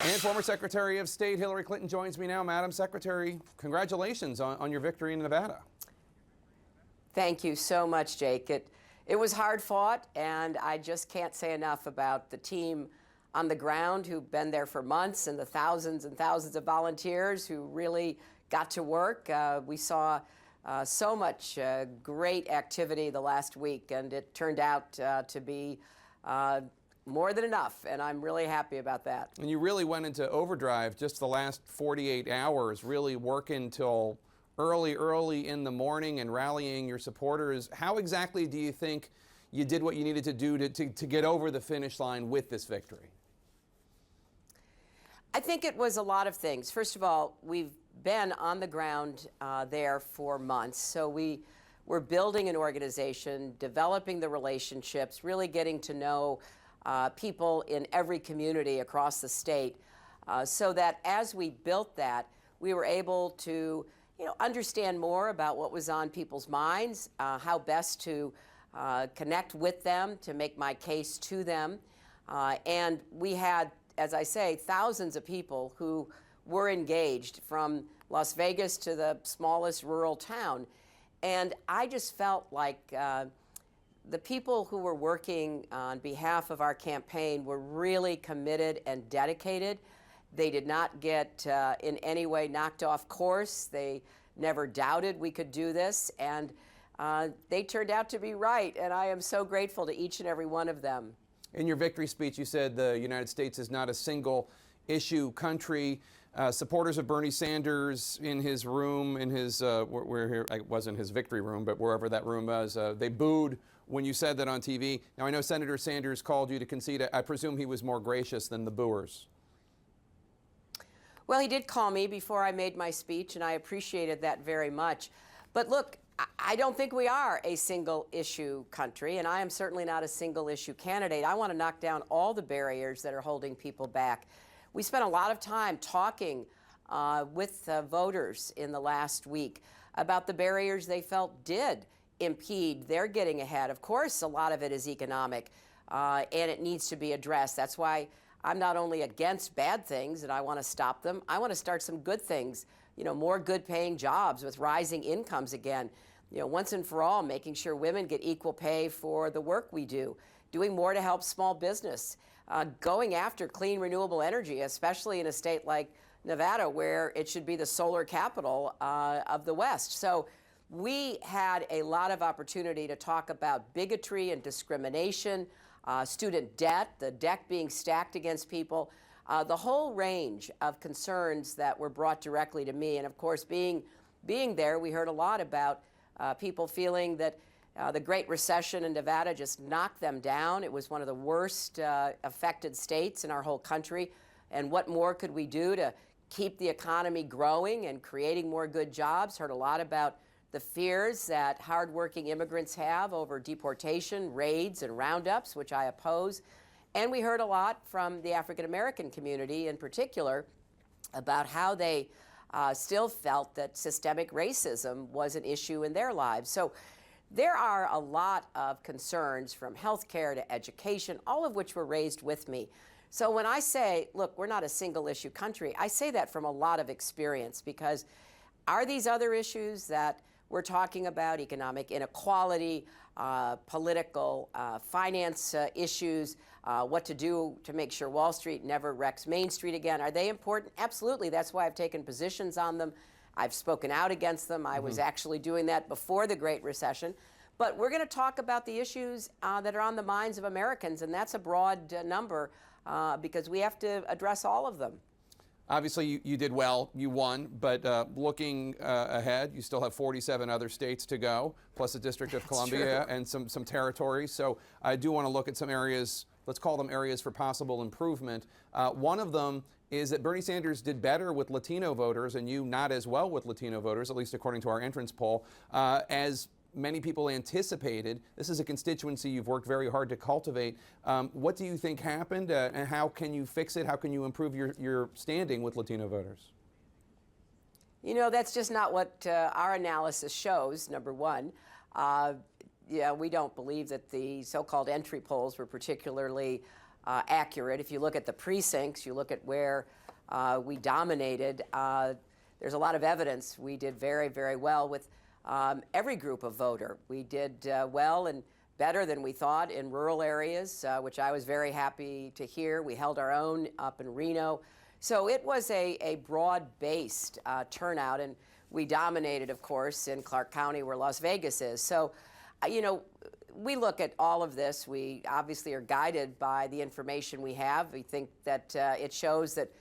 And former Secretary of State Hillary Clinton joins me now. Madam Secretary, congratulations on your victory in Nevada. Thank you so much, Jake. It was hard fought, and I just can't say enough about the team on the ground who've been there for months and the thousands and thousands of volunteers who really got to work. We saw so much great activity the last week, and it turned out to be more than enough, and I'm really happy about that. And you really went into overdrive just the last 48 hours, really working till early in the morning and rallying your supporters. How exactly do you think you did what you needed to do to get over the finish line with this victory? I think it was a lot of things. First of all, we've been on the ground there for months, so we're building an organization, developing the relationships, really getting to know people in every community across the state, so that as we built that, we were able to understand more about what was on people's minds, how best to connect with them, to make my case to them. And we had, as I say, thousands of people who were engaged, from Las Vegas to the smallest rural town. And I just felt like the people who were working on behalf of our campaign were really committed and dedicated. They did not get in any way knocked off course. They never doubted we could do this, and they turned out to be right, and I am so grateful to each and every one of them. In your victory speech, you said the United States is not a single issue country. Supporters of Bernie Sanders in his room, in his, it wasn't his victory room, but wherever that room was, they booed when you said that on TV. Now, I know Senator Sanders called you to concede. I presume he was more gracious than the booers. Well, he did call me before I made my speech, and I appreciated that very much. But look, I don't think we are a single issue country, and I am certainly not a single issue candidate. I want to knock down all the barriers that are holding people back. We spent a lot of time talking with voters in the last week about the barriers they felt did impede their getting ahead. Of course, a lot of it is economic, and it needs to be addressed. That's why I'm not only against bad things and I want to stop them, I want to start some good things, more good paying jobs with rising incomes again. Once and for all, making sure women get equal pay for the work we do, doing more to help small business, going after clean renewable energy, especially in a state like Nevada, where it should be the solar capital of the West. So we had a lot of opportunity to talk about bigotry and discrimination, student debt, the deck being stacked against people, the whole range of concerns that were brought directly to me. And of course, being there, we heard a lot about people feeling that the Great Recession in Nevada just knocked them down. It was one of the worst affected states in our whole country. And what more could we do to keep the economy growing and creating more good jobs? Heard a lot about the fears that hardworking immigrants have over deportation, raids, and roundups, which I oppose. And we heard a lot from the African American community in particular about how they still felt that systemic racism was an issue in their lives. So there are a lot of concerns, from healthcare to education, all of which were raised with me. So when I say, look, we're not a single issue country, I say that from a lot of experience, because are these other issues that we're talking about, economic inequality, political finance issues, what to do to make sure Wall Street never wrecks Main Street again, are they important? Absolutely. That's why I've taken positions on them. I've spoken out against them. I was actually doing that before the Great Recession. But we're going to talk about the issues that are on the minds of Americans, and that's a broad number because we have to address all of them. Obviously, you did well. You won. But looking ahead, you still have 47 other states to go, plus the District of Columbia and some territories. So I do want to look at some areas, let's call them areas for possible improvement. One of them is that Bernie Sanders did better with Latino voters, and you not as well with Latino voters, at least according to our entrance poll, as many people anticipated. This is a constituency you've worked very hard to cultivate. What do you think happened, and how can you fix it? How can you improve your standing with Latino voters? That's just not what our analysis shows, number one. Yeah, we don't believe that the so-called entry polls were particularly accurate. If you look at the precincts, you look at where we dominated, there's a lot of evidence we did very, very well with every group of voter. We did well and better than we thought in rural areas, which I was very happy to hear. We held our own up in Reno. So it was a broad-based turnout, and we dominated, of course, in Clark County where Las Vegas is. So, you know, we look at all of this. We obviously are guided by the information we have. We think that it shows that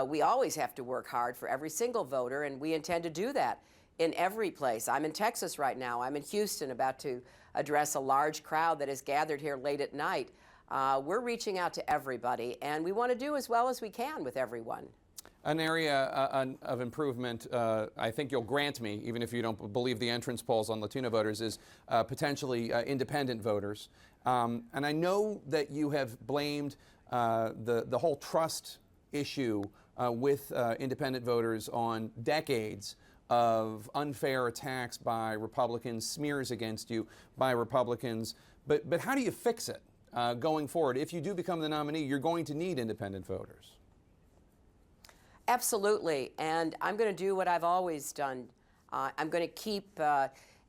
we always have to work hard for every single voter, and we intend to do that in every place. I'm in Texas right now. I'm in Houston, about to address a large crowd that is gathered here late at night. We're reaching out to everybody, and we want to do as well as we can with everyone. An area of improvement, I think you'll grant me, even if you don't believe the entrance polls on Latino voters, is potentially independent voters. And I know that you have blamed the whole trust issue with independent voters on decades of unfair attacks by Republicans, smears against you by Republicans. But how do you fix it going forward? If you do become the nominee, you're going to need independent voters. Absolutely, and I'm going to do what I've always done. I'm going to keep,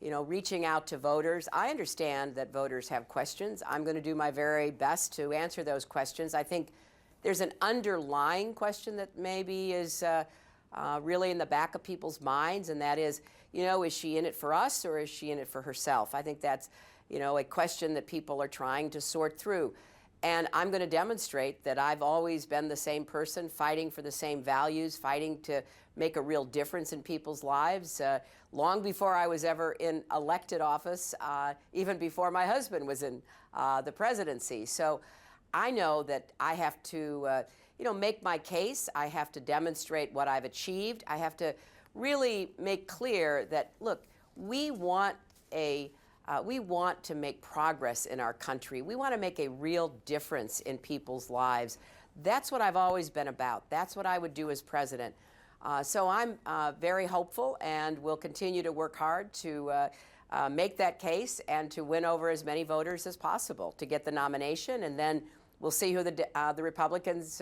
reaching out to voters. I understand that voters have questions. I'm going to do my very best to answer those questions. I think there's an underlying question that maybe is really in the back of people's minds, and that is, is she in it for us or is she in it for herself? I think that's, a question that people are trying to sort through. And I'm going to demonstrate that I've always been the same person, fighting for the same values, fighting to make a real difference in people's lives, long before I was ever in elected office, even before my husband was in the presidency. So I know that I have to, make my case. I have to demonstrate what I've achieved. I have to really make clear that, look, we want to make progress in our country. We want to make a real difference in people's lives. That's what I've always been about. That's what I would do as president. So I'm very hopeful and will continue to work hard to make that case and to win over as many voters as possible to get the nomination. And then we'll see who the Republicans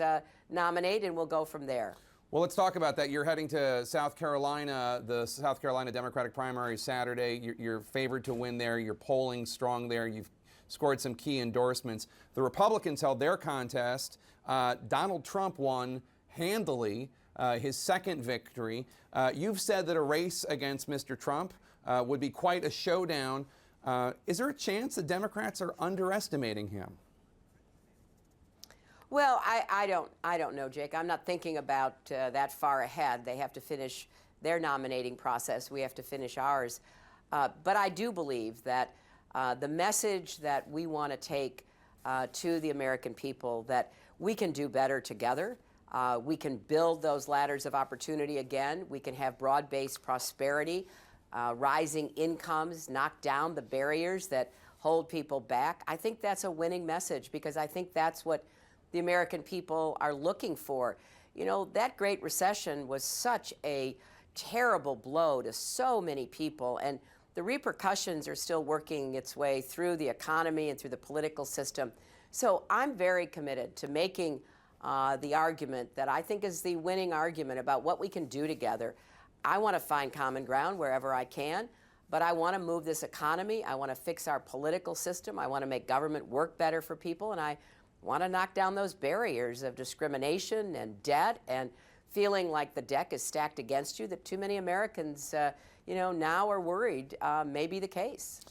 nominate, and we'll go from there. Well, let's talk about that. You're heading to South Carolina, the South Carolina Democratic primary Saturday. You're favored to win there. You're polling strong there. You've scored some key endorsements. The Republicans held their contest. Donald Trump won handily, his second victory. You've said that a race against Mr. Trump would be quite a showdown. Is there a chance the Democrats are underestimating him? Well, I don't know, Jake. I'm not thinking about that far ahead. They have to finish their nominating process. We have to finish ours. But I do believe that the message that we want to take to the American people, that we can do better together. We can build those ladders of opportunity again. We can have broad-based prosperity, rising incomes, knock down the barriers that hold people back. I think that's a winning message, because I think that's what the American people are looking for. That Great Recession was such a terrible blow to so many people, and the repercussions are still working its way through the economy and through the political system. So I'm very committed to making the argument that I think is the winning argument about what we can do together. I want to find common ground wherever I can, but I want to move this economy. I want to fix our political system. I want to make government work better for people, and I want to knock down those barriers of discrimination and debt and feeling like the deck is stacked against you that too many Americans, now are worried may be the case.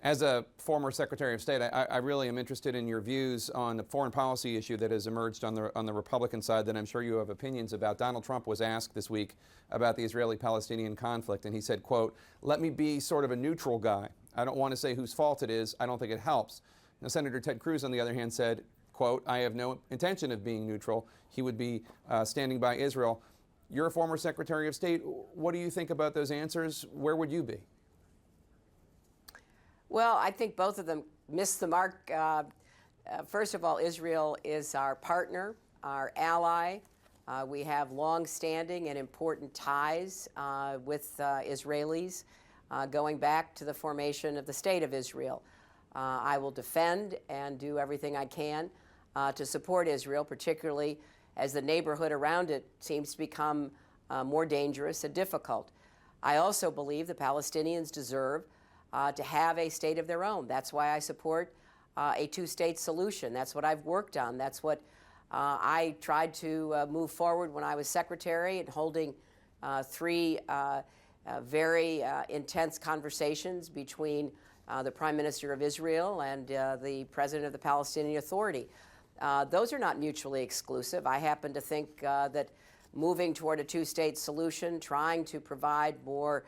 As a former Secretary of State, I really am interested in your views on the foreign policy issue that has emerged on the Republican side that I'm sure you have opinions about. Donald Trump was asked this week about the Israeli-Palestinian conflict, and he said, quote, "Let me be sort of a neutral guy. I don't want to say whose fault it is. I don't think it helps." Now, Senator Ted Cruz, on the other hand, said, quote, "I have no intention of being neutral." He would be standing by Israel. You're a former Secretary of State. What do you think about those answers? Where would you be? Well, I think both of them missed the mark. First of all, Israel is our partner, our ally. We have long-standing and important ties with Israelis going back to the formation of the State of Israel. I will defend and do everything I can to support Israel, particularly as the neighborhood around it seems to become more dangerous and difficult. I also believe the Palestinians deserve to have a state of their own. That's why I support a two-state solution. That's what I've worked on. That's what I tried to move forward when I was secretary, and holding three very intense conversations between the Prime Minister of Israel and the President of the Palestinian Authority. Those are not mutually exclusive. I happen to think that moving toward a two-state solution, trying to provide more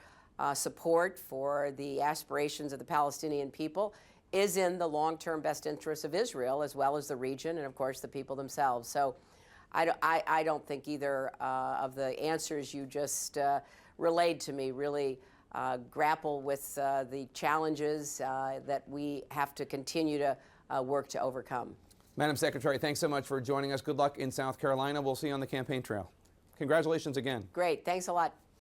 support for the aspirations of the Palestinian people, is in the long-term best interests of Israel, as well as the region and, of course, the people themselves. So I don't think either of the answers you just relayed to me really grapple with the challenges that we have to continue to work to overcome. Madam Secretary, thanks so much for joining us. Good luck in South Carolina. We'll see you on the campaign trail. Congratulations again. Great. Thanks a lot.